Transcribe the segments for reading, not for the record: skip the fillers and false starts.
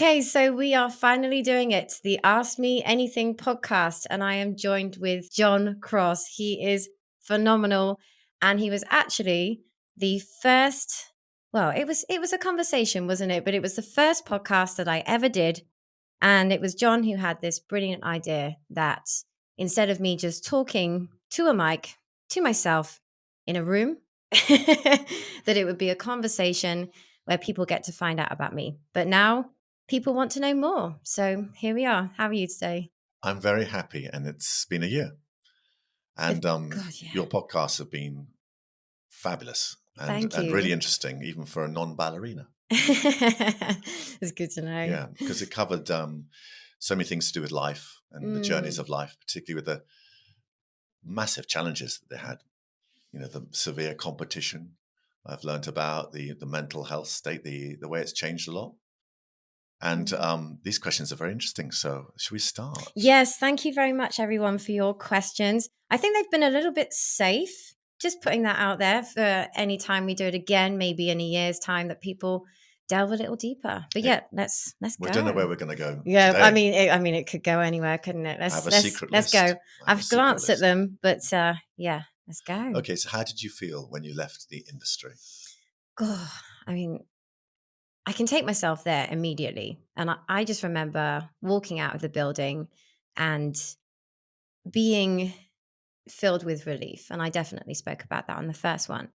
Okay, so we are finally doing it, the Ask Me Anything podcast, and I am joined with Jon Cross. He is phenomenal, and he was actually the first. Well, it was a conversation, wasn't it? But it was the first podcast that I ever did, and it was Jon who had this brilliant idea that instead of me just talking to a mic to myself in a room, that it would be a conversation where people get to find out about me. But now people want to know more. So here we are. How are you today? I'm very happy, and it's been a year. And God, yeah. your podcasts have been fabulous and Thank and really you. interesting, even for a non-ballerina. It's good to know. Yeah, because it covered so many things to do with life and the journeys Mm. of life, particularly with the massive challenges that they had. The severe competition. I've learned about the mental health state, the way it's changed a lot. And these questions are very interesting. So should we start? Yes, thank you very much, everyone, for your questions. I think they've been a little bit safe. Just putting that out there for any time we do it again, maybe in a year's time, that people delve a little deeper. But yeah, let's We go. don't know where we're going to go Yeah, today. I mean, it could go anywhere, couldn't it? I have a Let's secret let's list. go. I have a I've secret glanced at list. them, but yeah, let's go. Okay, so how did you feel when you left the industry? God, I mean, I can take myself there immediately, and I just remember walking out of the building and being filled with relief. And I definitely spoke about that on the first one.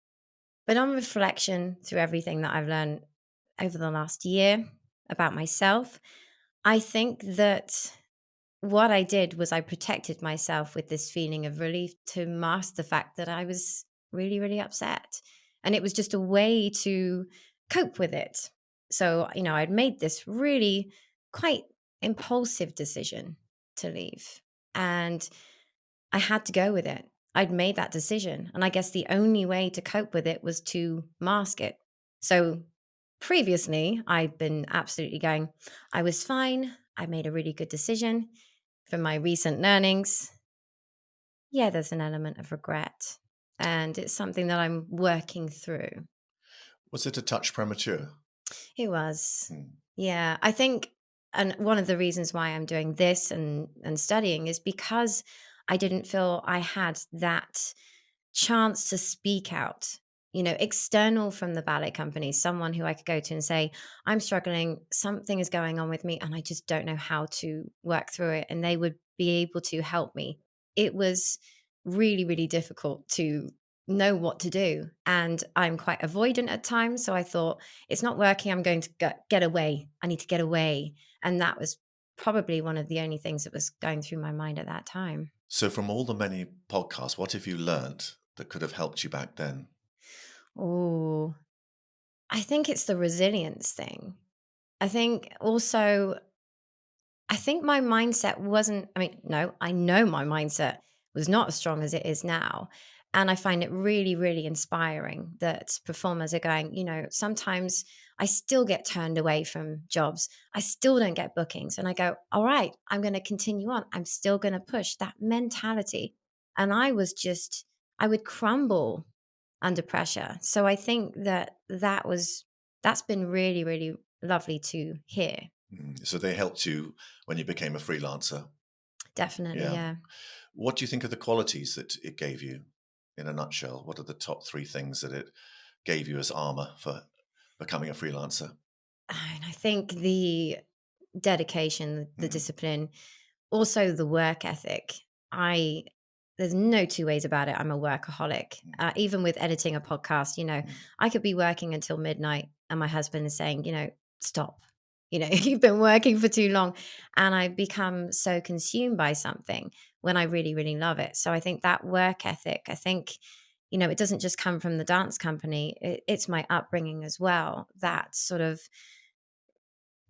But on reflection, through everything that I've learned over the last year about myself, I think that what I did was I protected myself with this feeling of relief to mask the fact that I was really, really upset. And it was just a way to cope with it. So, I'd made this really quite impulsive decision to leave. And I had to go with it. I'd made that decision. And I guess the only way to cope with it was to mask it. So previously, I'd been absolutely going, I was fine. I made a really good decision. From my recent learnings, yeah, there's an element of regret. And it's something that I'm working through. Was it a touch premature? It was. Hmm. Yeah. I think, and one of the reasons why I'm doing this and studying is because I didn't feel I had that chance to speak out, external from the ballet company, someone who I could go to and say, I'm struggling, something is going on with me, and I just don't know how to work through it. And they would be able to help me. It was really, really difficult to know what to do. And I'm quite avoidant at times. So I thought, it's not working. I'm going to get away. I need to get away. And that was probably one of the only things that was going through my mind at that time. So from all the many podcasts, what have you learnt that could have helped you back then? Oh, I think it's the resilience thing. I think also, I think my mindset wasn't, I mean, no, I know my mindset was not as strong as it is now. And I find it really, really inspiring that performers are going, sometimes I still get turned away from jobs. I still don't get bookings. And I go, all right, I'm going to continue on. I'm still going to push that mentality. And I would crumble under pressure. So I think that's been really, really lovely to hear. So they helped you when you became a freelancer. Definitely, Yeah. yeah. What do you think of the qualities that it gave you in a nutshell? What are the top 3 things that it gave you as armor for becoming a freelancer? And I think the dedication, the Mm. discipline, also the work ethic. I There's no two ways about it. I'm a workaholic. Even with editing a podcast, I could be working until midnight, and my husband is saying, stop. You've been working for too long, and I become so consumed by something when I really, really love it. So I think that work ethic. I think it doesn't just come from the dance company. It's my upbringing as well. That sort of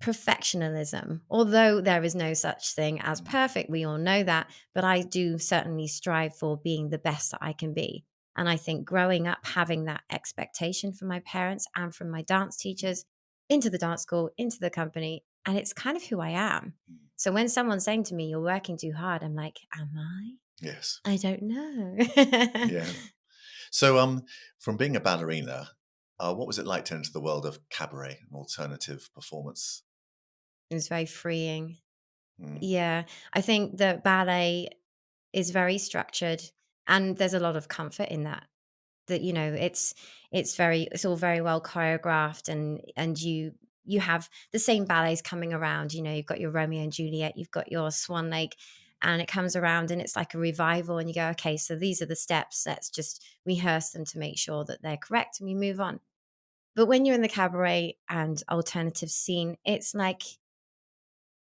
perfectionism, although there is no such thing as perfect, we all know that, but I do certainly strive for being the best that I can be. And I think growing up having that expectation from my parents and from my dance teachers into the dance school, into the company, and it's kind of who I am. So when someone's saying to me, you're working too hard, I'm like, am I? Yes. I don't know. Yeah. So from being a ballerina, what was it like to enter the world of cabaret and alternative performance? It was very freeing. Mm. Yeah. I think that ballet is very structured, and there's a lot of comfort in that. That, it's all very well choreographed, and you have the same ballets coming around. You've got your Romeo and Juliet, you've got your Swan Lake, and it comes around and it's like a revival, and you go, okay, so these are the steps, let's just rehearse them to make sure that they're correct, and we move on. But when you're in the cabaret and alternative scene, it's like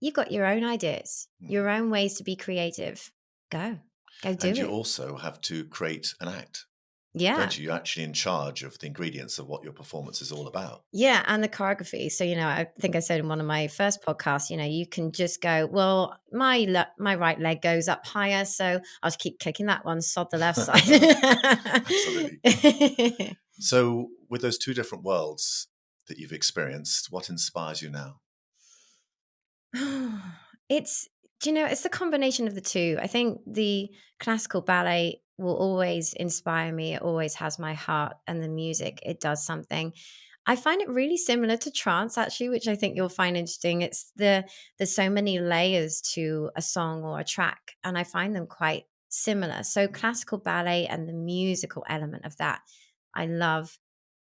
you've got your own ideas, Mm. your own ways to be creative. Go do And you it. also have to create an act, Yeah. don't you? You're actually in charge of the ingredients of what your performance is all about. Yeah, and the choreography. So, I think I said in one of my first podcasts, you can just go, well, my right leg goes up higher, so I'll just keep kicking that one, sod the left side. Absolutely. So, with those two different worlds that you've experienced, what inspires you now? It's it's the combination of the two. I think the classical ballet will always inspire me. It always has my heart, and the music, it does something. I find it really similar to trance actually, which I think you'll find interesting. There's so many layers to a song or a track, and I find them quite similar. So classical ballet and the musical element of that, I love.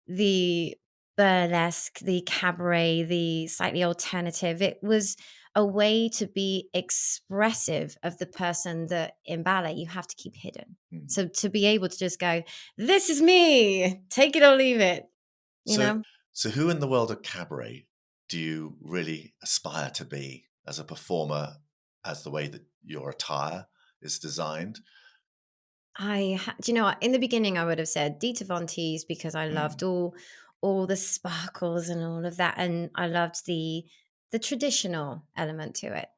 The burlesque, the cabaret, the slightly alternative. It was a way to be expressive of the person that in ballet you have to keep hidden. Mm. So to be able to just go, "This is me. Take it or leave it." You So, know? so who in the world of cabaret do you really aspire to be as a performer, as the way that your attire is designed? Do you know what? In the beginning, I would have said Dita Von Teese because I loved Mm. all the sparkles and all of that, and I loved the traditional element to it.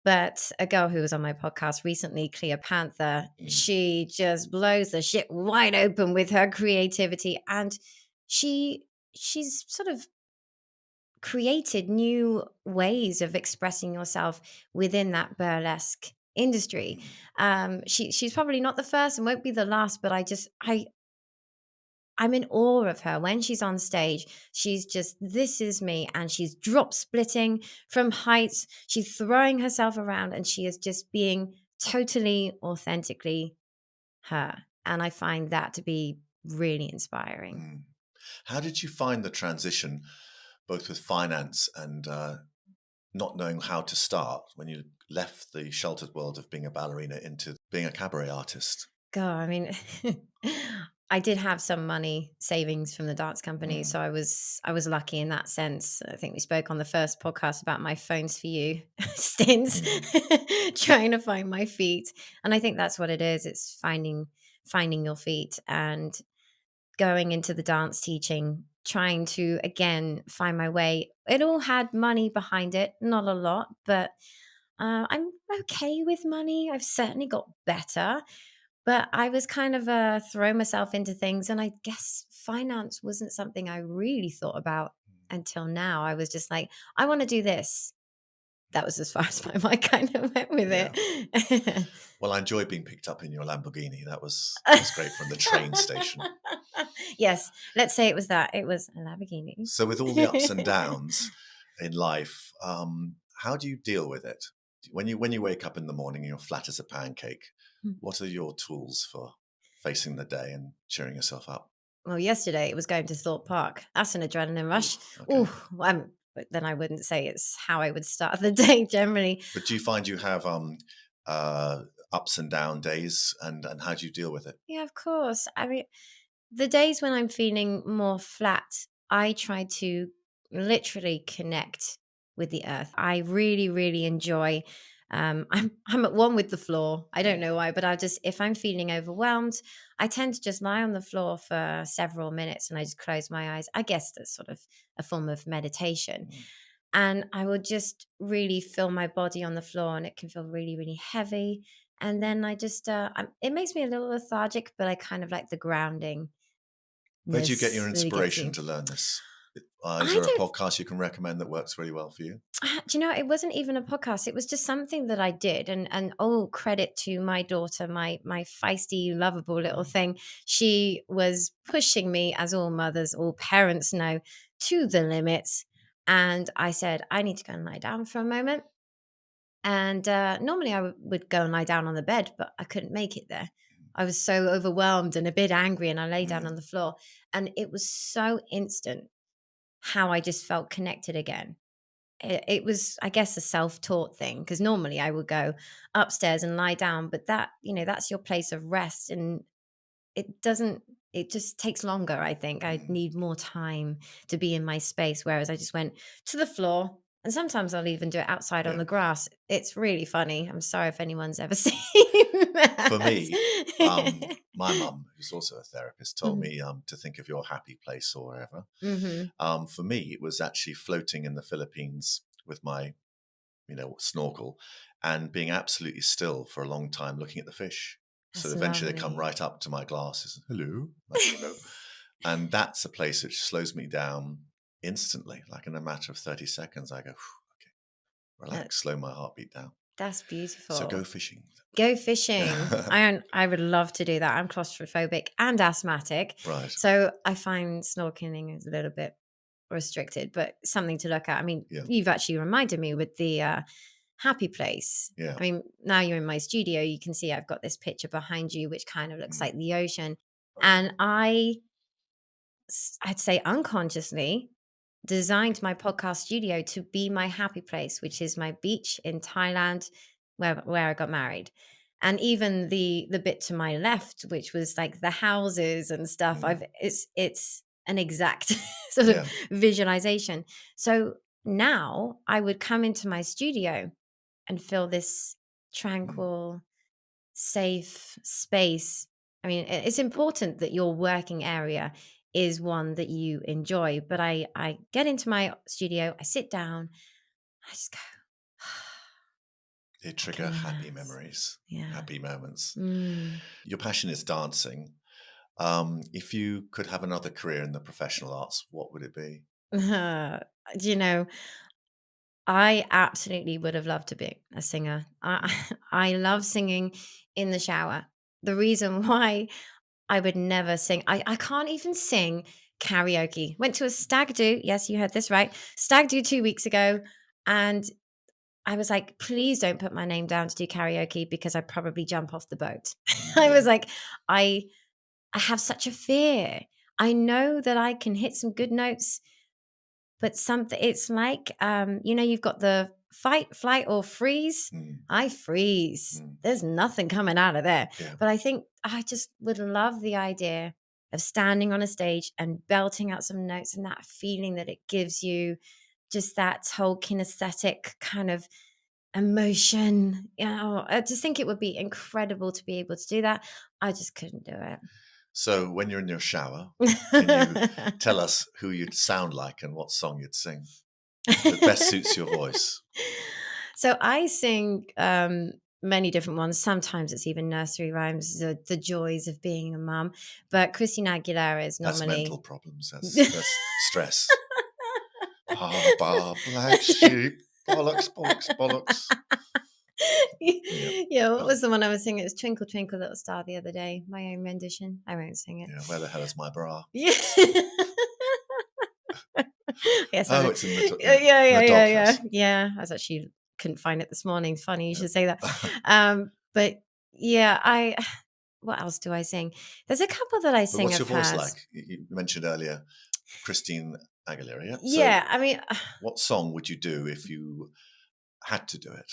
But a girl who was on my podcast recently, Cleopatra, Mm. she just blows the shit wide open with her creativity, and she's sort of created new ways of expressing yourself within that burlesque industry. Mm. She's probably not the first and won't be the last, but I'm in awe of her when she's on stage. She's just, this is me, and she's drop splitting from heights. She's throwing herself around, and she is just being totally authentically her. And I find that to be really inspiring. Mm. How did you find the transition, both with finance and not knowing how to start, when you left the sheltered world of being a ballerina into being a cabaret artist? God, I mean, I did have some money savings from the dance company, Mm. so I was lucky in that sense. I think we spoke on the first podcast about my phones for you stints, Mm. trying to find my feet, and I think that's what it is. It's finding your feet and going into the dance teaching, trying to again find my way. It all had money behind it, not a lot, but I'm okay with money. I've certainly got better, but I was kind of throw myself into things, and I guess finance wasn't something I really thought about until now. I was just like, I want to do this. That was as far as my mind kind of went with Yeah. it. Well, I enjoyed being picked up in your Lamborghini. That was great from the train station. Yes, let's say it was that. It was a Lamborghini. So, with all the ups and downs in life, how do you deal with it? When you wake up in the morning and you're flat as a pancake, what are your tools for facing the day and cheering yourself up? Well, yesterday it was going to Thorpe Park. That's an adrenaline Ooh, rush. okay. Ooh, but then I wouldn't say it's how I would start the day generally. But do you find you have uh, ups and down days, and how do you deal with it? Yeah, of course. I mean, the days when I'm feeling more flat, I try to literally connect with the earth. I really, really enjoy. I'm at one with the floor. I don't know why, but I just if I'm feeling overwhelmed, I tend to just lie on the floor for several minutes and I just close my eyes. I guess that's sort of a form of meditation. Mm. And I will just really feel my body on the floor, and it can feel really, really heavy. And then I just, it makes me a little lethargic, but I kind of like the grounding Where do you get your that it gives inspiration you. to learn this? Is I there a don't, podcast you can recommend that works really well for you? do you know, it wasn't even a podcast. It was just something that I did. And all credit to my daughter, my feisty, lovable little Mm. thing. She was pushing me, as all mothers, all parents know, to the limits. And I said, I need to go and lie down for a moment. And normally I would go and lie down on the bed, but I couldn't make it there. I was so overwhelmed and a bit angry, and I lay down Mm. on the floor. And it was so instant how I just felt connected again. It was, I guess, a self-taught thing, because normally I would go upstairs and lie down, but that's your place of rest, and it just takes longer. I think I Mm. need more time to be in my space, whereas I just went to the floor, and sometimes I'll even do it outside on Yeah. the grass. It's really funny. I'm sorry if anyone's ever seen For that. me, my mum, who's also a therapist, told Mhm. me to think of your happy place or wherever. Mhm. For me, it was actually floating in the Philippines with my, snorkel and being absolutely still for a long time looking at the fish. So That's eventually they come lovely. right up to my glasses. Hello. And that's a place which slows me down instantly. Like in a matter of 30 seconds, I go, okay, That relax, slow my heartbeat down. that's So go beautiful. fishing. Go fishing. I would love to do that. I'm claustrophobic and asthmatic, Right. so I find snorkeling is a little bit restricted, but something to look at. I mean, Yeah. you've actually reminded me with the happy place. Yeah. I mean, now you're in my studio, you can see I've got this picture behind you, which kind of looks Mm. like the ocean. And I'd say unconsciously designed my podcast studio to be my happy place, which is my beach in Thailand, where I got married. And even the bit to my left, which was like the houses and stuff, Mm. it's an exact sort of Yeah. visualization. So now I would come into my studio and feel this Mm. tranquil, safe space. I mean, it's important that your working area is one that you enjoy. But I get into my studio, I sit down, I just go, They I can trigger happy relax. memories, Yeah. happy moments. Mm. Your passion is dancing. If you could have another career in the professional arts, what would it be? Do you know, I absolutely would have loved to be a singer. Mm. I love singing in the shower. The reason why I would never sing, I can't even sing karaoke. Went to a stag do. Yes, you heard this right. Stag do 2 weeks ago. And I was like, please don't put my name down to do karaoke, because I'd probably jump off the boat. I Yeah. was like, I I have such a fear. I know that I can hit some good notes, but something, it's like, you've got the fight, flight, or freeze. Mm. I freeze. Mm. There's nothing coming out of there. Yeah. But I think I just would love the idea of standing on a stage and belting out some notes, and that feeling that it gives you, just that whole kinesthetic kind of emotion. I just think it would be incredible to be able to do that. I just couldn't do So when you're in your shower, can you it. tell us who you'd sound like and what song you'd sing that best suits your voice? So I sing many different ones. Sometimes it's even nursery rhymes, the joys of being a mum. But Christina Aguilera is That's mental normally. problems. That's stress. Ba ba black sheep. Bollocks, bollocks, bollocks. Yeah. Yeah, what Oh, was the one I was singing? It was Twinkle Twinkle Little Star the other day. My own rendition. I won't sing it. yeah. Where the hell is my bra? Yeah. Yes, I Oh, did. it's in Yeah, yeah, in yeah, the yeah, yeah. doghouse. Yeah, I was actually couldn't find it this morning. Funny you Yeah. should say that. But yeah, what else do I sing? There's a couple that I But sing what's of your voice hers. like? You mentioned earlier Christine Aguilera. Yeah. So Yeah, I mean, what song would you do if you had to do it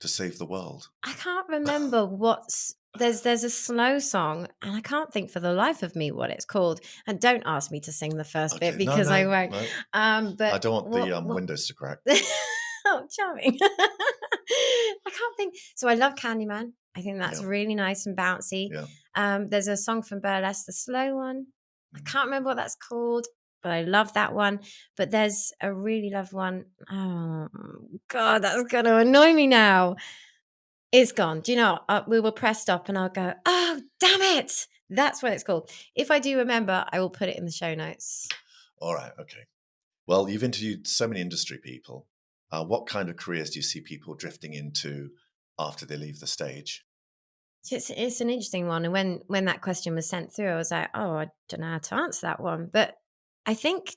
to save the world? I can't remember what's there's a slow song, and I can't think for the life of me what it's called. And don't ask me to sing the first bit, Okay. No, because I no, won't. no. I But don't want the what windows to crack. Oh, charming. I can't think. So I love Candyman. I think that's Yeah. really nice and bouncy. Yeah. There's a song from Burlesque, the slow one. I Mm. can't remember what that's called, but I love that one. But there's a really love one. Oh God, that's gonna annoy me now. It's gone. Do you know? We will press stop, and I'll go, oh damn it! That's what it's called. If I do remember, I will put it in the show notes. All right. Okay. Well, you've interviewed so many industry people. What kind of careers do you see people drifting into after they leave the stage? So it's an interesting one. And when that question was sent through, I was like, oh, I don't know how to answer that one. But I think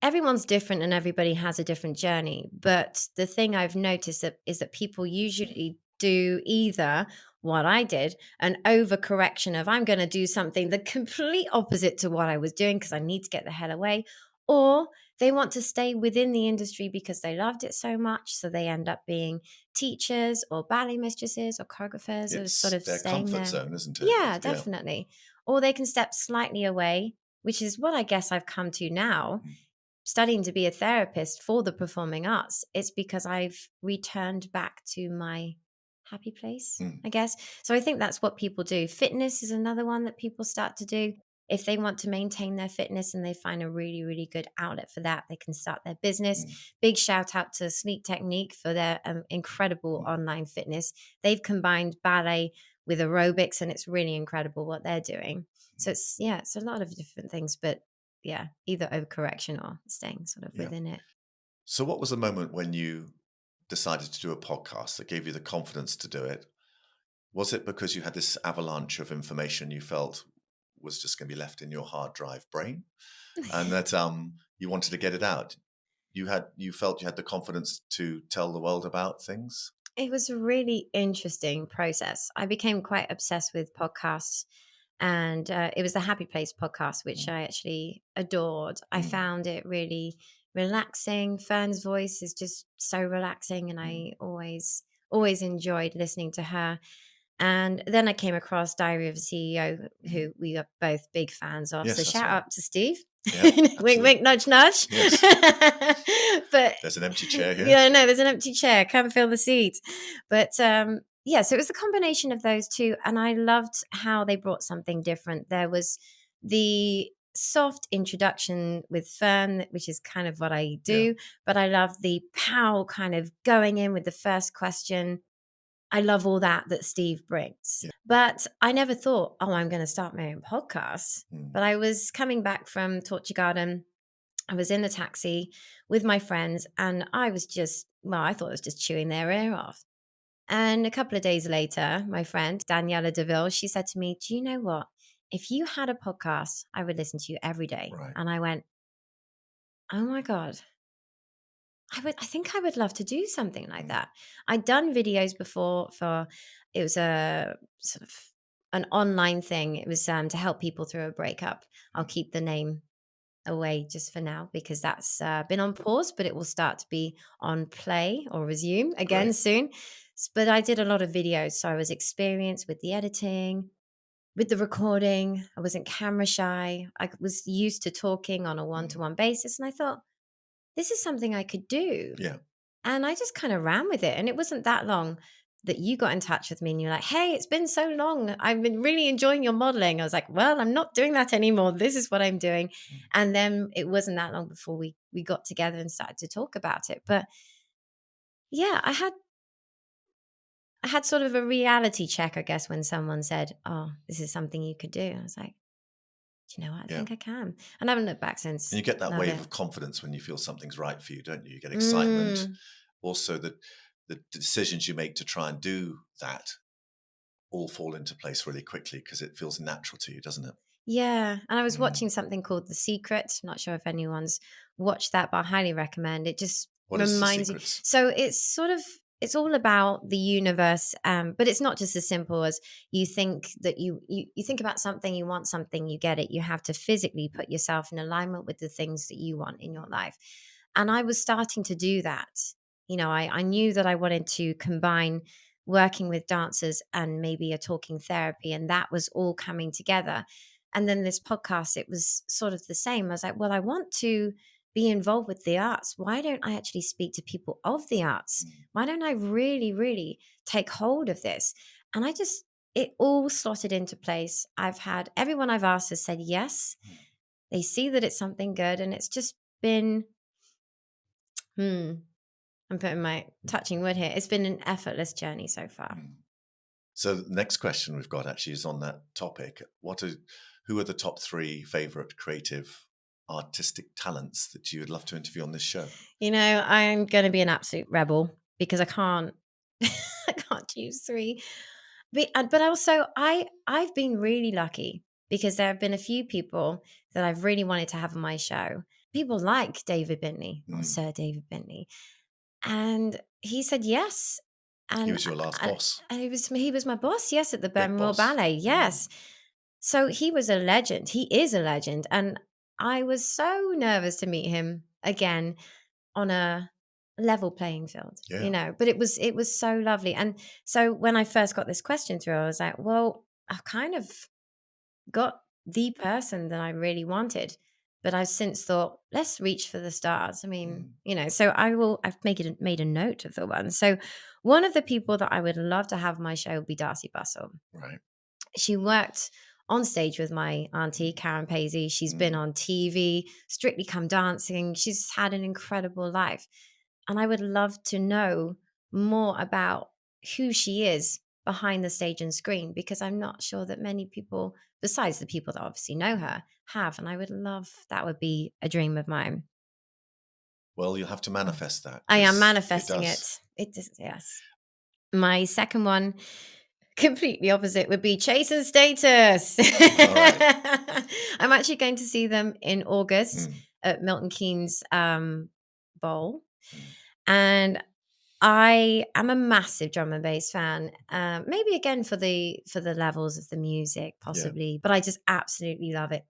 everyone's different and everybody has a different journey. But the thing I've noticed is that people usually do either what I did, an overcorrection of I'm going to do something the complete opposite to what I was doing because I need to get the hell away, or they want to stay within the industry because they loved it so much. So they end up being teachers or ballet mistresses or choreographers or sort It's of their staying comfort there. zone, isn't it? Yeah, It's, yeah. definitely. Or they can step slightly away, which is what I guess I've come to now, Mm, studying to be a therapist for the performing arts. It's because I've returned back to my happy place, mm, I guess. So I think that's what people do. Fitness is another one that people start to do. If they want to maintain their fitness and they find a really, really good outlet for that, they can start their business. mm, Big shout out to Sleep Technique for their incredible mm, online fitness. They've combined ballet with aerobics, and it's really incredible what they're doing. So mm. it's, yeah, it's a lot of different things, but yeah, either overcorrection or staying sort of Yeah. within it. So, what was the moment when you decided to do a podcast that gave you the confidence to do it? Was it because you had this avalanche of information you felt was just going to be left in your hard drive brain, and that you wanted to get it out? You felt you had the confidence to tell the world about things. It was a really interesting process. I became quite obsessed with podcasts, and it was the Happy Place podcast, which Mm, I actually adored. I mm, found it really relaxing. Fern's voice is just so relaxing, and mm, I always enjoyed listening to her. And then I came across Diary of a CEO, mm. who we are both big fans of. So Yes, that's shout right. out to Steve. Yeah, Wink, absolutely. wink, nudge, nudge. Yes. But There's an empty chair here. yeah, no, there's an empty chair. Come fill the seat. But yeah, so it was a combination of those two. And I loved how they brought something different. There was the soft introduction with Fern, which is kind of what I Yeah, do. But I love the pow kind of going in with the first question. I love all that Steve brings. yeah. But I never thought, oh, I'm going to start my own podcast. Mm, But I was coming back from Torture Garden. I was in the taxi with my friends, and I was just, well, I thought I was just chewing their ear off. And a couple of days later, my friend, Daniela Deville, she said to me, do you know what? If you had a podcast, I would listen to you every day. right. And I went, oh my God, I think I would love to do something like Mm, that. I'd done videos before for, it was a sort of an online thing. It was to help people through a breakup. I'll mm, keep the name away just for now because that's been on pause, but it will start to be on play or resume again great. soon. But I did a lot of videos, so I was experienced with the editing, with the recording. I wasn't camera shy. I was used to talking on a Mm, one-to-one basis, and I thought this is something I could do. yeah. And I just kind of ran with it. And it wasn't that long that you got in touch with me and you're like, hey, it's been so long. I've been really enjoying your modeling. I was like, well, I'm not doing that anymore. This is what I'm doing. Mm. And then it wasn't that long before we got together and started to talk about it. But yeah, I had sort of a reality check, I guess, when someone said, oh, this is something you could do. I was like, do you know what? I Yeah. think I can. And I haven't looked back And since. you get that Love wave it. of confidence when you feel something's right for you, don't you? You get excitement. Mm. Also, the decisions you make to try and do that all fall into place really quickly because it feels natural to you, doesn't it? Yeah, and I was Mm. watching something called The Secret. Not sure if anyone's watched that, but I highly recommend. It just What is the reminds you. secrets? So it's sort of it's all about the universe, but it's not just as simple as you think that you think about something, you want something, you get it. You have to physically put yourself in alignment with the things that you want in your life. And I was starting to do that. I knew that I wanted to combine working with dancers and maybe a talking therapy, and that was all coming together. And then this podcast, it was sort of the same. I was like, well, I want to be involved with the arts. Why don't I actually speak to people of the arts? Mm. Why don't I really, really take hold of this? And it all slotted into place. I've had everyone I've asked has said yes. Mm. They see that it's something good. And it's just been, I'm putting my touching wood here. It's been an effortless journey so far. Mm. So the next question we've got actually is on that topic. Who are the top three favorite creative artistic talents that you would love to interview on this show? I'm going to be an absolute rebel because I can't, I can't choose three. But also, I've been really lucky because there have been a few people that I've really wanted to have on my show, people like David Bintley or Mm. Sir David Bintley? And he said yes. He And, was your last and, boss. and he was my boss, yes, at the Big Birmingham Royal boss. Ballet, Mm. yes. So he was a legend. He is a legend. And I was so nervous to meet him again on a level playing field, Yeah. but it was so lovely. And so when I first got this question through, I was like, well, I've kind of got the person that I really wanted. But I've since thought, let's reach for the stars. I mean, Mm. so I've made a note of the one. So one of the people that I would love to have on my show would be Darcy Bustle. Right. She worked on stage with my auntie, Mm. Karen Paisley. She's been Mm. on TV, Strictly Come Dancing. She's had an incredible life. And I would love to know more about who she is behind the stage and screen, because I'm not sure that many people, besides the people that obviously know her, have. And I would love, that would be a dream of mine. Well, you'll have to manifest that I am because it manifesting does. it. It is, yes. My second one, completely opposite, would be Chase and Status. All right. I'm actually going to see them in August Mm. at Milton Keynes Bowl. Mm. And I am a massive drum and bass fan. Maybe again for the levels of the music, Yeah. possibly, but I just absolutely love it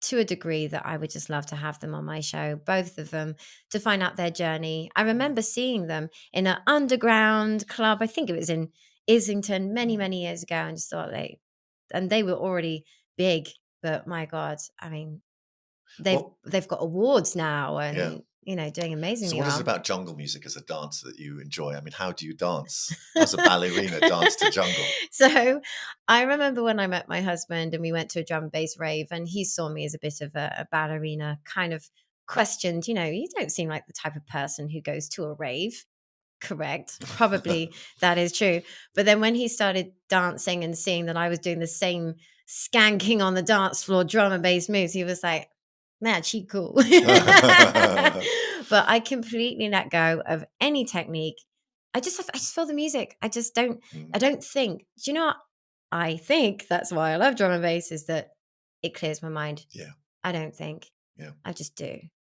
to a degree that I would just love to have them on my show, both of them, to find out their journey. I Mm. remember seeing them in an underground club. I think it was in Islington many, Mm. many years ago, and just thought they were already big, but my God, I mean, Well, they've got awards now yeah. and doing So amazingly what is it well. about jungle music as a dancer that you enjoy? I mean, how do you dance? How's a ballerina dance to jungle? So I remember when I met my husband and we went to a drum and bass rave, and he saw me as a bit of a ballerina, kind of questioned, you don't seem like the type of person who goes to a rave. Correct. Probably that is true. But then when he started dancing and seeing that I was doing the same skanking on the dance floor, drum and bass moves, he was like, man, she cool. But I completely let go of any technique. I just feel the music. I Mm. don't think. Do you know what? I think that's why I love drum and bass, is that it clears my mind. Yeah. I don't think. Yeah. I just do.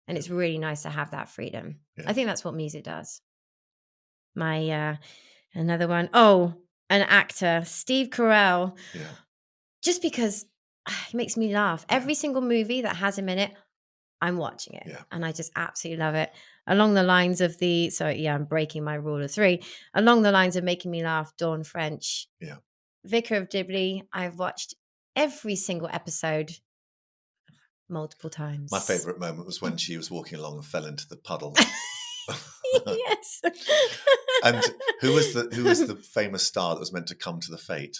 And Yeah. it's really nice to have that freedom. Yeah. I think that's what music does. My another one, oh, an actor, Steve Carell, Yeah. just because he makes me laugh. Yeah. Every single movie that has him in it, I'm watching it, Yeah. and I just absolutely love it. Along the lines of I'm breaking my rule of three. Along the lines of making me laugh, Dawn French, Yeah. Vicar of Dibley. I've watched every single episode multiple My times. favorite moment was when she was walking along and fell into the puddle. Yes. And who was the famous star that was meant to come to the fete?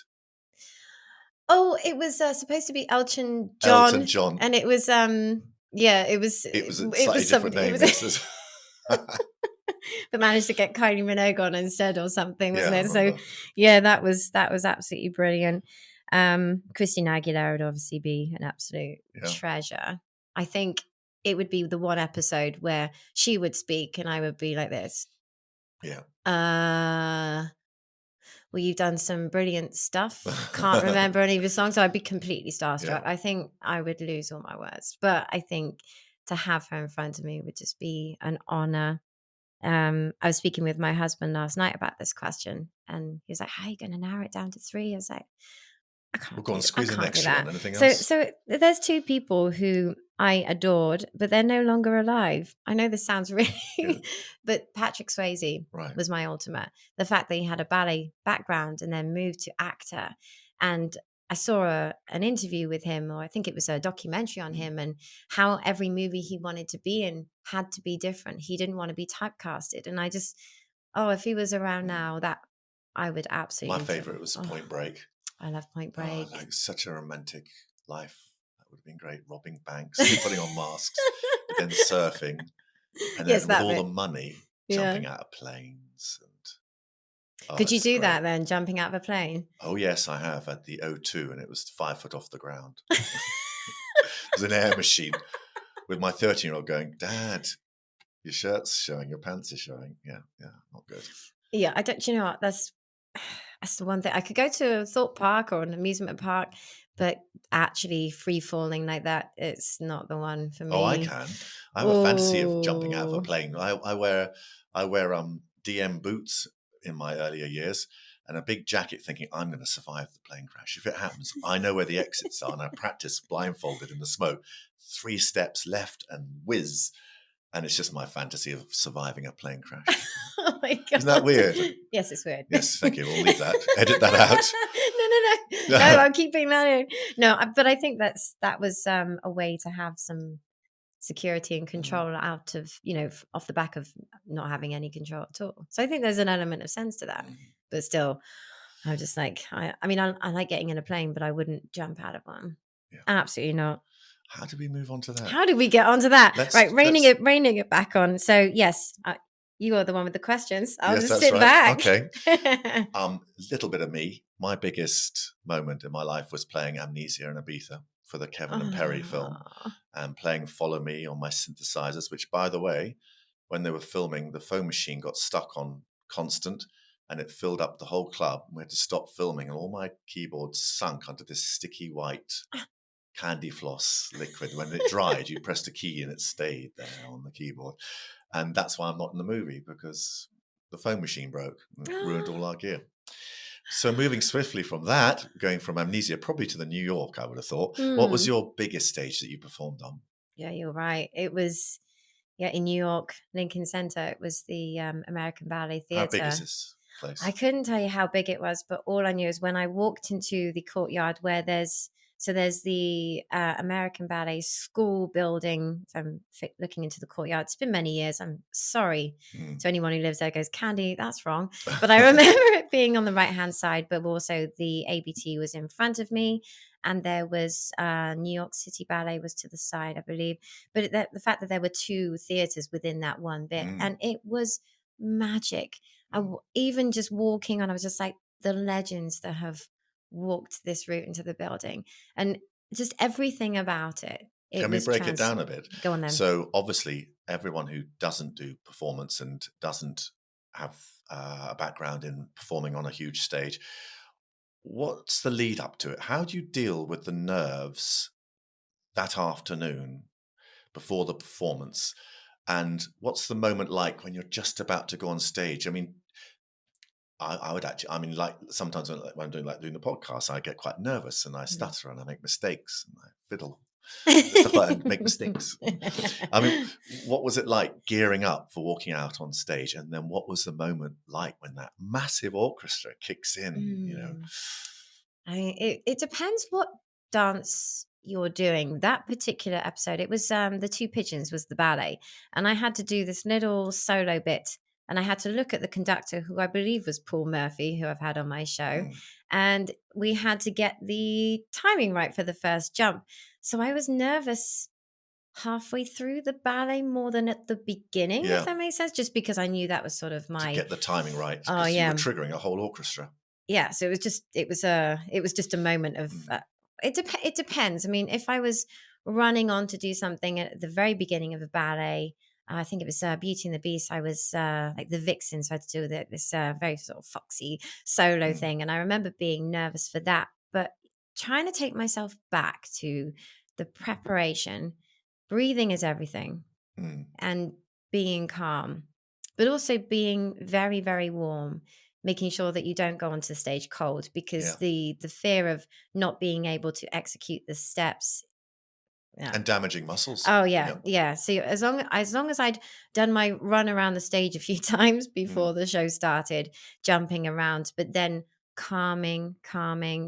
Oh, it was supposed to be Elton Elton John, John. and it was yeah, It was a it slightly was different somebody. It name. was Yes. but managed to get Kylie Minogue on instead or something, Yeah, wasn't I it? So remember. yeah, that was absolutely brilliant. Christina Aguilera would obviously be an absolute Yeah. treasure. I think it would be the one episode where she would speak and I would be like this. Yeah. Well, you've done some brilliant stuff. Can't remember any of your songs. So I'd be completely starstruck. Yeah. I think I would lose all my words. But I think to have her in front of me would just be an honor. I was speaking with my husband last night about this question, and he was like, "How are you going to narrow it down to three?" I was like, I Well, can't go do on, that. I squeeze an can't do extra that. one. Anything So, else? so there's two people who I adored, but they're no longer alive. I know this sounds really, Yeah. but Patrick Swayze Right. was my ultimate. The fact that he had a ballet background and then moved to actor, and I saw an interview with him, or I think it was a documentary on him, and how every movie he wanted to be in had to be different. He didn't want to be typecasted, and if he was around now, that I would absolutely. My favorite was Point Break. I love Point Break. Oh, like such a romantic life. That would have been great. Robbing banks, putting on masks, but then surfing, and Yes, then with that all bit. the money, Yeah. jumping out of planes. And Could you it's do great. that then, jumping out of a plane? Oh yes, I have at the O2, and it was 5 foot off the ground. It was an air machine with my 13-year-old going, "Dad, your shirt's showing, your pants are showing." Yeah, not good. Yeah, I don't. You know what? That's the one thing. I could go to a thought park or an amusement park, but actually free falling like that, it's not the one for Oh, I me. can. I have a fantasy of jumping out of a Oh, plane. I wear DM boots in my earlier years and a big jacket, thinking I'm going to survive the plane crash. If it happens, I know where the exits are, and I practice blindfolded in the smoke, 3 steps left and whiz. And it's just my fantasy of surviving a plane crash. oh my Isn't that God. weird? Yes, it's weird. Yes, thank you. We'll leave that. Edit that out. No, I'm keeping that in. No, but I think that was a way to have some security and Mm, control out of, off the back of not having any control at all. So I think there's an element of sense to that. mm, But still, I'm just like, I mean, I like getting in a plane, but I wouldn't jump out of one. yeah. Absolutely not. How did we move on to that? How did we get onto that? Let's Right, reining let's. it back on. So yes, you are the one with the questions. I'll Yes, just that's sit right. back. Okay. Little bit of me. My biggest moment in my life was playing Amnesia in Ibiza for the Kevin and Perry film, Oh. and playing Follow Me on my synthesizers, which, by the way, when they were filming, the foam machine got stuck on constant and it filled up the whole club. We had to stop filming, and all my keyboards sunk under this sticky white candy floss liquid. When it dried, you pressed a key and it stayed there on the keyboard. And that's why I'm not in the movie, because the foam machine broke and ruined all our gear. So moving swiftly from that, going from Amnesia probably to the New York, I would have thought. What was Hmm. your biggest stage that you performed on? Yeah, you're right. It was, in New York, Lincoln Center. It was the American Ballet How big is Theatre. this I place? couldn't tell you how big it was, but all I knew is when I walked into the courtyard where there's the American Ballet School building. So I'm looking into the courtyard. It's been many years. I'm sorry Mm. to anyone who lives there. Goes, Candi, that's wrong. But I remember it being on the right hand side, but also the ABT was in front of me, and there was New York City Ballet was to the side, I believe. But the fact that there were 2 theaters within that one bit, Mm. and it was magic. Mm. Even just walking on, I was just like, the legends that have walked this route into the building, and just everything about it. It Can we was break it down a bit? Go on then. So obviously, everyone who doesn't do performance and doesn't have a background in performing on a huge stage, what's the lead up to it? How do you deal with the nerves that afternoon before the performance? And what's the moment like when you're just about to go on stage? I mean, I would actually, I mean, like sometimes when I'm doing the podcast, I get quite nervous and I stutter and I make mistakes and I fiddle and stuff like that and make mistakes. I mean, what was it like gearing up for walking out on stage? And then what was the moment like when that massive orchestra kicks in, Mm. It depends what dance you're doing. That particular episode, it was the Two Pigeons was the ballet, and I had to do this little solo bit, and I had to look at the conductor, who I believe was Paul Murphy, who I've had on my show, Mm, and we had to get the timing right for the first jump. So I was nervous halfway through the ballet more than at the beginning, if yeah, that makes sense, just because I knew that was sort of to my, get the timing right oh because you were yeah, triggering a whole orchestra. yeah, so it was just a moment of Mm, it depends. I mean, if I was running on to do something at the very beginning of a ballet, I think it was Beauty and the Beast. I was like the vixen, so I had to do with this very sort of foxy solo mm, thing, and I remember being nervous for that, but trying to take myself back to the preparation. Breathing is everything, mm, and being calm, but also being very, very warm, making sure that you don't go onto the stage cold, because yeah, the fear of not being able to execute the steps. Yeah. and damaging muscles. Oh yeah, Yeah, yeah. So as long as I'd done my run around the stage a few times mm, before the show started, jumping around, but then calming.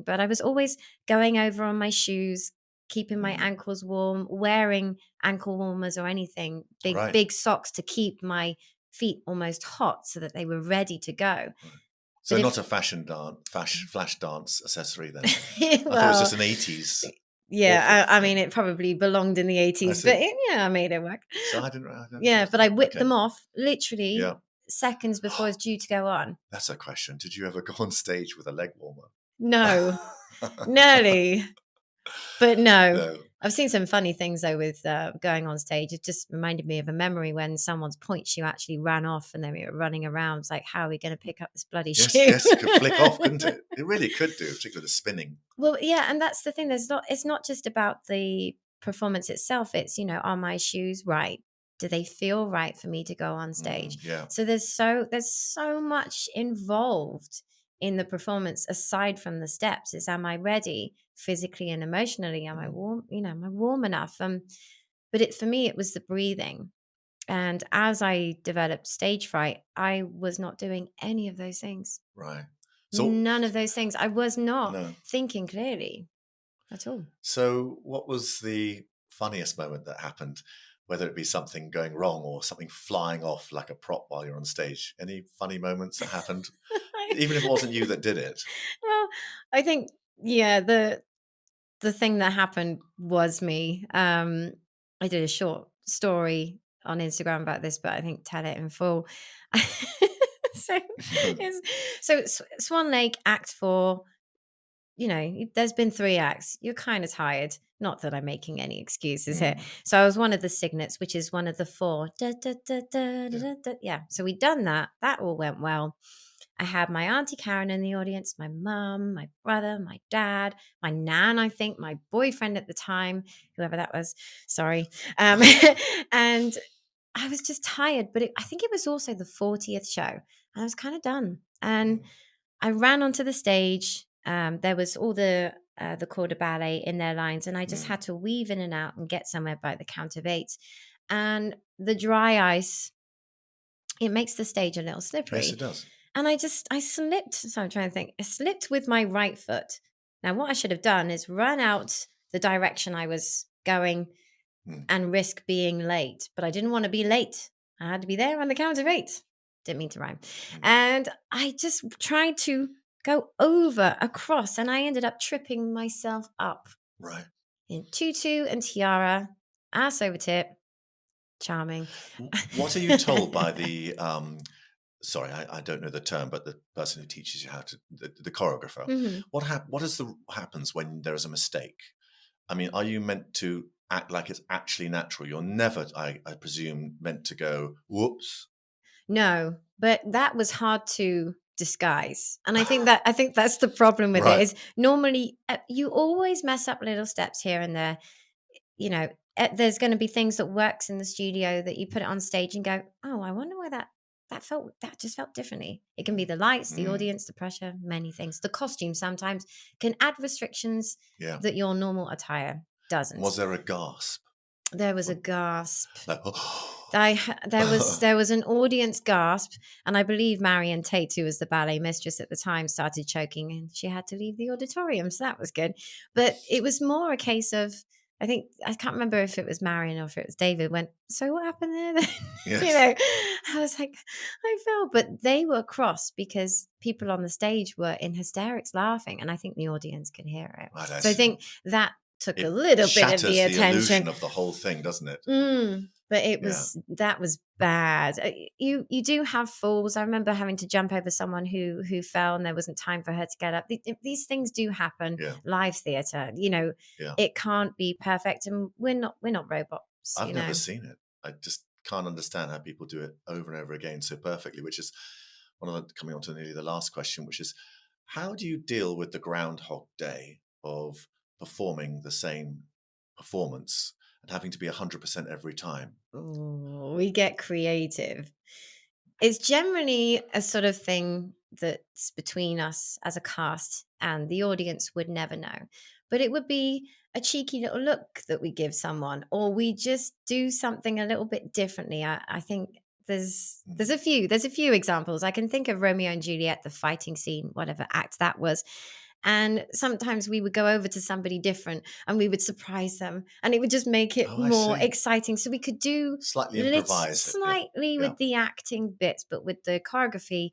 But I was always going over on my shoes, keeping my mm. ankles warm, wearing ankle warmers or anything, big Right. big socks to keep my feet almost hot so that they were ready to go. Right. So But if not a flash dance accessory then. I thought it was just well, an 80s awful yeah, I mean, thing. it probably belonged in the I 80s, but see. yeah, I made it work. So I didn't Yeah, notice but I that. whipped Okay. them off literally Yeah. seconds before it's due to go on. That's a question. Did you ever go on stage with a leg warmer? No, nearly, but no. No. I've seen some funny things though with going on stage. It just reminded me of a memory when someone's point shoe actually ran off and then we were running around. It's like, how are we going to pick up this bloody Yes, shoe? yes, it could flick off, couldn't it? It really could do, particularly the spinning. Well, yeah, and that's the thing. It's not just about the performance itself. It's, are my shoes right? Do they feel right for me to go on stage? Yeah. So there's so much involved in the performance aside from the steps. Is, am I ready physically and emotionally? Am I warm? Am I warm enough? But for me, it was the breathing. And as I developed stage fright, I was not doing any of those things. Right. So None of those things. I was not no. thinking clearly at all. So what was the funniest moment that happened? Whether it be something going wrong or something flying off like a prop while you're on stage. Any funny moments that happened? Even if it wasn't you that did it. Well, I think, yeah, the thing that happened was me. I did a short story on Instagram about this, but I think tell it in full. so Swan Lake Act 4. There's been 3 acts. You're kind of tired. Not that I'm making any excuses here. So I was one of the signets, which is one of the 4. Da, da, da, da, da, da, da. Yeah. So we'd done that. That all went well. I had my Auntie Karen in the audience, my mum, my brother, my dad, my nan, I think, my boyfriend at the time, whoever that was. Sorry. And I was just tired, but I think it was also the 40th show. And I was kind of done. And I ran onto the stage. There was all the corps de ballet in their lines, and I just had to weave in and out and get somewhere by the count of 8. And the dry ice, it makes the stage a little slippery. Yes, it does. And I slipped. So I'm trying to think. I slipped with my right foot. Now, what I should have done is run out the direction I was going and risk being late. But I didn't want to be late. I had to be there on the count of 8. Didn't mean to rhyme. And I just tried to go across, and I ended up tripping myself up. Right. In tutu and tiara, ass over tip, charming. What are you told by the sorry, I don't know the term, but the person who teaches you how to the choreographer? What happens when there is a mistake? I mean, are you meant to act like it's actually natural? You're never, I presume, meant to go whoops. No, but that was hard to disguise, and I think that's the problem with Right. it. Is normally you always mess up little steps here and there. There's going to be things that works in the studio that you put it on stage and go, oh, I wonder why that just felt differently. It can be the lights, the audience, the pressure, many things. The costume sometimes can add restrictions that your normal attire doesn't. Was there a gasp? There was a gasp. Like, there was an audience gasp, and I believe Marion Tate, who was the ballet mistress at the time, started choking, and she had to leave the auditorium. So that was good. But it was more a case of, I can't remember if it was Marion or if it was David, went, so what happened there then? Yes. I was like, I fell. But they were cross because people on the stage were in hysterics laughing, and I think the audience could hear it. Right, so I think that took a little bit of the attention. Illusion of the whole thing, doesn't it? But that was bad. You do have falls. I remember having to jump over someone who fell, and there wasn't time for her to get up. These things do happen. Live theatre, it can't be perfect, and we're not robots. I've never seen it. I just can't understand how people do it over and over again so perfectly. Which is coming on to nearly the last question, which is, how do you deal with the Groundhog Day of performing the same performance and having to be 100% every time? Oh, we get creative. It's generally a sort of thing that's between us as a cast, and the audience would never know. But it would be a cheeky little look that we give someone, or we just do something a little bit differently. I think there's a few examples. I can think of Romeo and Juliet, the fighting scene, whatever act that was. And sometimes we would go over to somebody different and we would surprise them, and it would just make it more exciting. So we could do slightly improvise slightly with the acting bits, but with the choreography,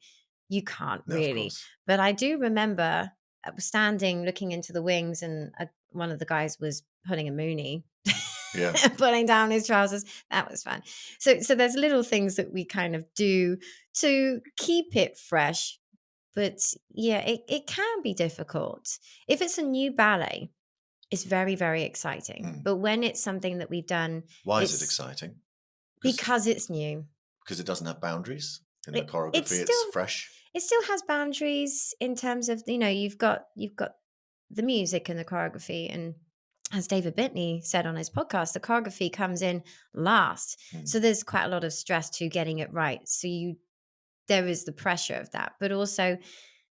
you can't really. But I do remember standing looking into the wings, and one of the guys was pulling a moonie. Pulling down his trousers. That was fun. So there's little things that we kind of do to keep it fresh. But yeah, it can be difficult. If it's a new ballet, It's very, very exciting. Mm. But when it's something that we've done, Why is it it's exciting? because it's new. Because it doesn't have boundaries in the It's choreography. It's still fresh. it still has boundaries in terms of, you've got the music and the choreography, and as David Bitney said on his podcast, the choreography comes in last. Mm. So there's quite a lot of stress to getting it right. So there is the pressure of that, but also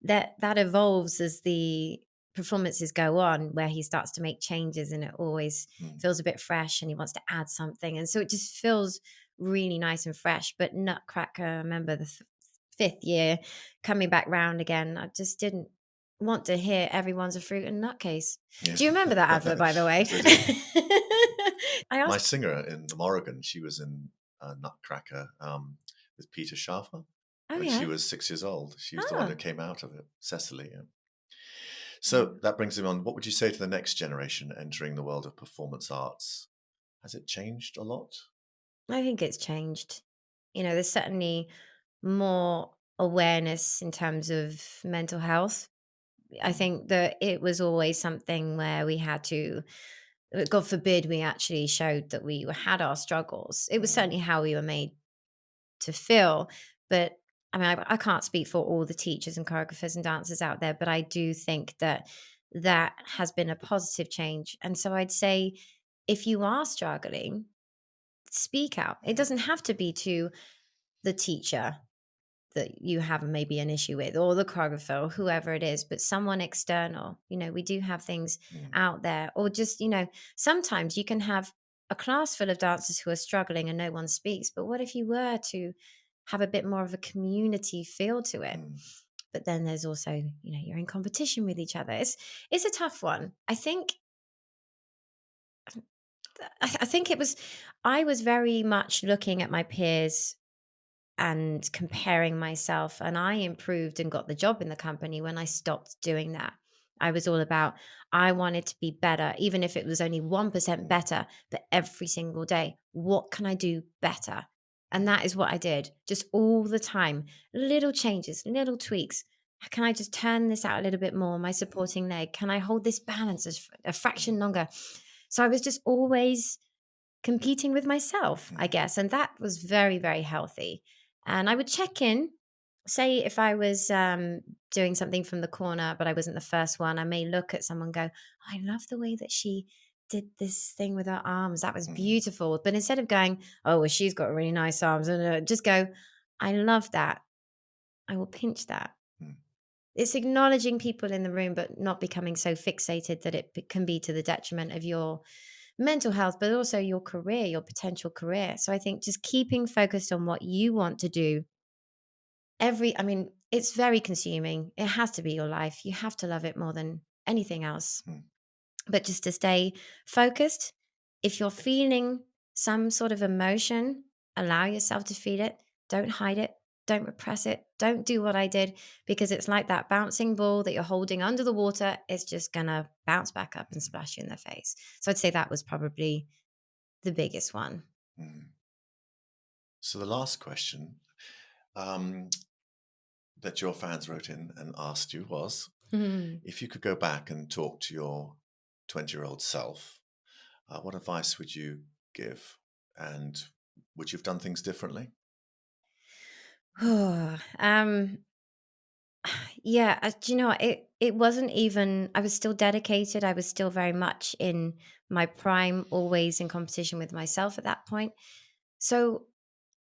that evolves as the performances go on, where he starts to make changes and it always Mm. feels a bit fresh and he wants to add something. And so it just feels really nice and fresh. But Nutcracker, I remember the fifth year coming back round again, I just didn't want to hear everyone's a fruit and nutcase. Yeah. Do you remember that advert, by the way? Yes, I do. I My asked. singer in Morrigan, she was in Nutcracker with Peter Shaffer Oh when she yeah. was 6 years old. She was the one who Ah. came out of it, Cecily. Yeah. So Mm. that brings him on. What would you say to the next generation entering the world of performance arts? Has it changed a lot? I think it's changed. There's certainly more awareness in terms of mental health. I Mm. think that it was always something where we had to, God forbid, we actually showed that we had our struggles. It was Mm. certainly how we were made to feel. But I mean, I can't speak for all the teachers and choreographers and dancers out there, but I do think that that has been a positive change. And so I'd say, if you are struggling, speak out. It Mm. doesn't have to be to the teacher that you have maybe an issue with, or the choreographer, or whoever it is, but someone external. We do have things Mm. out there, or just, sometimes you can have a class full of dancers who are struggling and no one speaks. But what if you were to have a bit more of a community feel to it? Mm. But then there's also, you're in competition with each other. It's a tough one. I think I was very much looking at my peers and comparing myself, and I improved and got the job in the company when I stopped doing that. I was all about, I wanted to be better, even if it was only 1% Mm. better, but every single day, what can I do better? And Mm. that is what I did, just all the time. Little changes, little tweaks. Can I just turn this out a little bit more? My Mm. supporting leg, can I hold this balance a fraction Mm. longer? So I was just always competing with myself, I Mm. guess. And that was very, very healthy. And I would check in, say if I was doing something from the corner, but I wasn't the first one, I may look at someone and go, "Oh, I love the way that she did this thing with her arms. That was Mm. beautiful." But instead of going, "Oh, well, she's got really nice arms," and just go, "I love that. I will pinch that." Mm. It's acknowledging people in the room, but not becoming so fixated that can be to the detriment of your mental health, but also your career, your potential career. So I think just keeping focused on what you want to do. I mean, it's very consuming. It has to be your life. You have to love it more than anything else. Mm. But just to stay focused, if you're feeling some sort of emotion, allow yourself to feel it. Don't hide it. Don't repress it. Don't do what I did, because it's like that bouncing ball that you're holding under the water. It's just going to bounce back up and Mm. splash you in the face. So I'd say that was probably the biggest one. Mm. So the last question um, that your fans wrote in and asked you was, Hmm. if you could go back and talk to your 20-year-old self, what advice would you give? And would you have done things differently? um, yeah, do you know what? It wasn't even. I was still dedicated. I was still very much in my prime, always in competition with myself at that point. So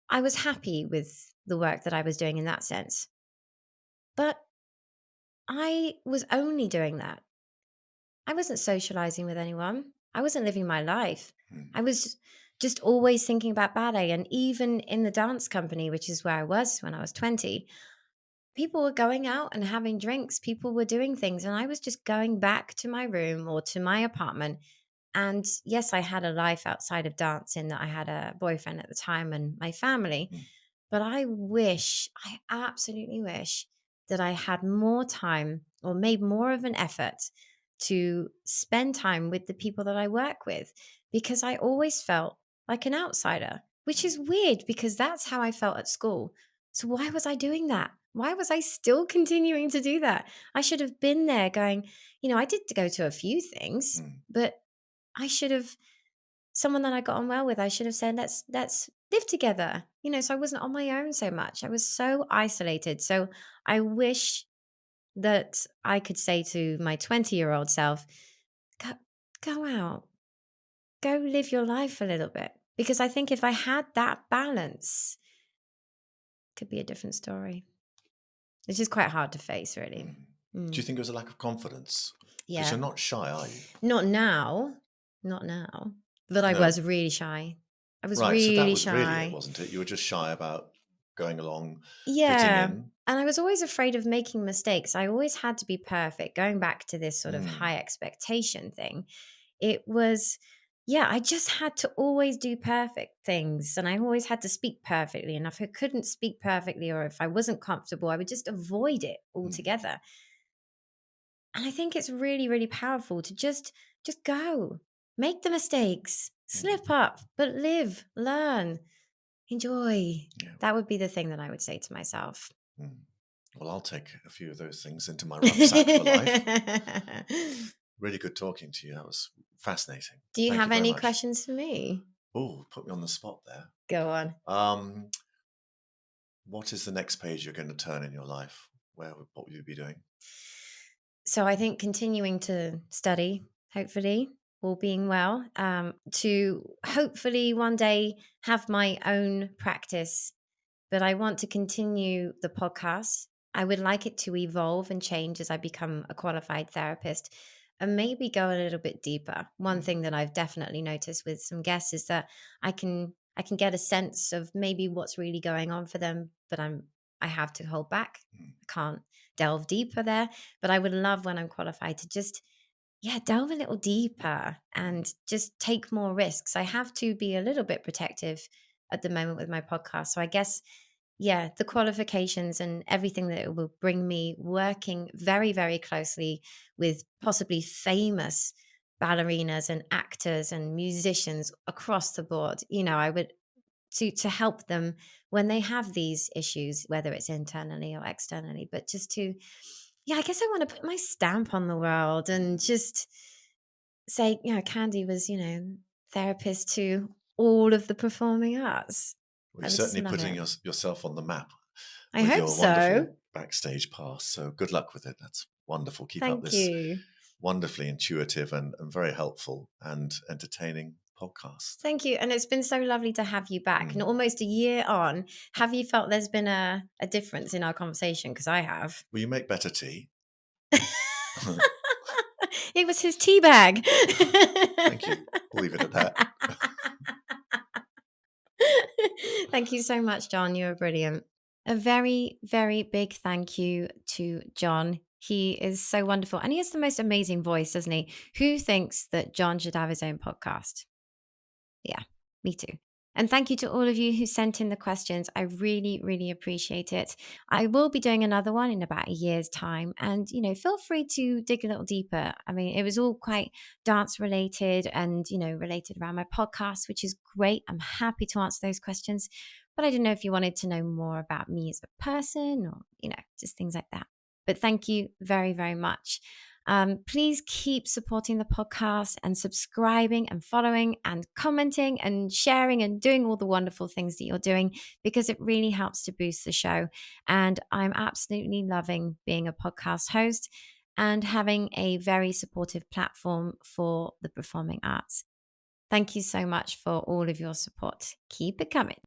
I was happy with the work that I was doing in that sense. But I was only doing that. I wasn't socializing with anyone. I wasn't living my life. Mm. I was just always thinking about ballet. And even in the dance company, which is where I was when I was 20, people were going out and having drinks. People were doing things. And I was just going back to my room or to my apartment. And yes, I had a life outside of dance in that I had a boyfriend at the time and my family. Mm. But I absolutely wish that I had more time or made more of an effort to spend time with the people that I work with, because I always felt like an outsider, which Mm. is weird because that's how I felt at school. So why was I doing that? Why was I still continuing to do that? I should have been there going, I did go to a few things, Mm, but I should have someone that I got on well with, I should have said, let's live together. So I wasn't on my own so much. I was so isolated. So I wish that I could say to my 20-year-old self, go, go out, go live your life a little bit. Because I think if I had that balance, it could be a different story. It's just quite hard to face, really. mm. Do you Mm. think it was a lack of confidence? Because Yeah. you're not shy, are you? Not now. Not now. But I No. was really shy. I was Right. So that really was really it, shy. wasn't it? You were just shy about going along, fitting Yeah. in. And I was always afraid of making mistakes. I always had to be perfect. Going back to this sort of Mm, high expectation thing, it was, yeah, I just had to always do perfect things. And I always had to speak perfectly. And if I couldn't speak perfectly or if I wasn't comfortable, I would just avoid it mm, altogether. And I think it's really, really powerful to just go. Make the mistakes, mm. slip up, but live, learn, enjoy. Yeah. That would be the thing that I would say to myself. Mm. Well, I'll take a few of those things into my rucksack for life. Really good talking to you. That was fascinating. Do you Thank you have very any much. questions for me? Oh, put me on the spot there. Go on. Um, what is the next page you're going to turn in your life? What will you be doing? So I think continuing to study, hopefully, all being well, to hopefully one day have my own practice, but I want to continue the podcast. I would like it to evolve and change as I become a qualified therapist and maybe go a little bit deeper. One Mm, thing that I've definitely noticed with some guests is that I can get a sense of maybe what's really going on for them, but I have to hold back. mm, I can't delve deeper there, but I would love when I'm qualified to just yeah, delve a little deeper mm, and just take more risks. I have to be a little bit protective at the moment with my podcast. So I guess, yeah, the qualifications and everything that it will bring me working very, very closely with possibly famous ballerinas and actors and musicians across the board. I would to help them when they have these issues, whether it's internally or externally, but just to yeah, I guess I want to put my stamp on the world and mm. just say, Candy was, therapist to all of the performing arts. Well, you're I would just certainly love putting it. yourself on the map I with hope your so. wonderful backstage pass. So good luck with it. That's wonderful. Keep up Thank this you. wonderfully intuitive and very helpful and entertaining podcast. Thank you. And it's been so lovely to have you back. And Mm. almost a year on, have you felt there's been a difference in our conversation? Because I have. Will you make better tea? It was his tea bag. Thank you. We'll leave it at that. Thank you so much, John. You're brilliant. A very, very big thank you to John. He is so wonderful. And he has the most amazing voice, doesn't he? Who thinks that John should have his own podcast? Yeah, me too. And thank you to all of you who sent in the questions. I really, really appreciate it. I will be doing another one in about a year's time. And, feel free to dig a little deeper. I mean, it was all quite dance related and, related around my podcast, which is great. I'm happy to answer those questions. But I didn't know if you wanted to know more about me as a person or, just things like that. But thank you very, very much. Please keep supporting the podcast and subscribing and following and commenting and sharing and doing all the wonderful things that you're doing because it really helps to boost the show. And I'm absolutely loving being a podcast host and having a very supportive platform for the performing arts. Thank you so much for all of your support. Keep it coming.